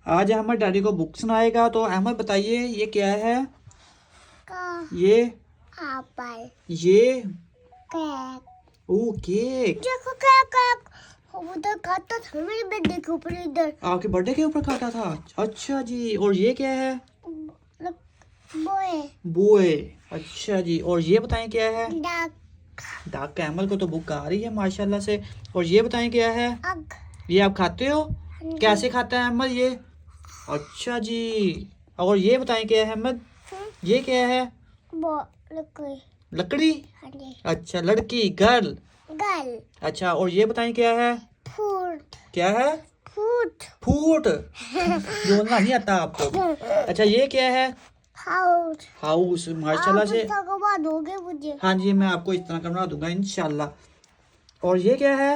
आज अहमद डैडी को बुक सुनाएगा। तो अहमद बताइए ये क्या है? का ये एप्पल ये केक। ओ केक। देखो केक उधर काटा था मेरे बेटे के ऊपर इधर। आपके बर्थडे के ऊपर काटा था? अच्छा जी। और ये क्या है? बोए बुए। अच्छा जी। और ये बताएं क्या है? डक डॉक्टर अहमद को तो बुक आ रही है माशाल्लाह से। और ये बताएं क्या है? अग ये आप खाते हो? कैसे खाता है अहमद ये? अच्छा जी। और ये बताएं क्या है अहमद? ये क्या है? बो लकड़ी लकड़ी। हनी अच्छा लड़की गर्ल। गल अच्छा और ये बताएं क्या है? फूट क्या है? फूट फूट। बोलना नहीं आता आपको? अच्छा ये क्या है? हाउस। हाउस। आप माशाल्लाह से। भगवा दोगे मुझे? हाँ जी मैं आपको इस तरह का बना दूंगा इंशाल्लाह। और ये क्या है?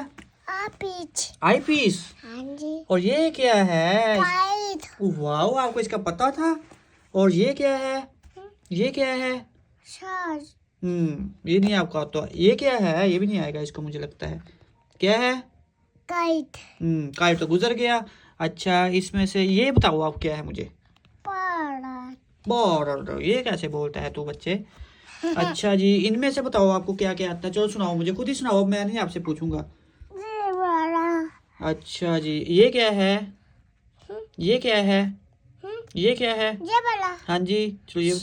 आप पीच। आई पीस। हाँ जी और ये क्या है? काइट वाह आपको इसका पता था। और ये क्या है? ये क्या है? शाज ये नहीं आपका तो ये क्या है? ये भी नहीं आएगा इसको मुझे लगता है। क्या है? काइट काइट तो गुजर गया। अच्छा इसमें से ये बताओ आप क्या है मुझे? पारा बॉर्डर। ये कैसे बोलता है तू बच्चे? अच्छा जी इनमें से बताओ आपको क्या क्या आता है? चलो सुनाओ मुझे, खुद ही सुनाओ, मैं नहीं आपसे पूछूंगा। ये वाला अच्छा जी ये क्या है? ये क्या है? ये क्या है? ये वाला हाँ जी चलो ये।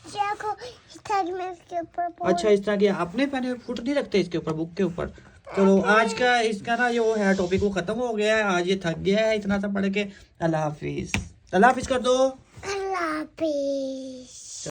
देखो इस थैली में इसके ऊपर अच्छा इस तरह के आपने पहने फुट नहीं रखते इसके ऊपर, बुक के ऊपर। चलो आज का इसका ना जो है टॉपिक वो खत्म हो गया है। आज ये थक गया है इतना सा पढ़ के। अल्लाह हाफिज। अल्लाह हाफिज कर दो। अल्लाह हाफिज।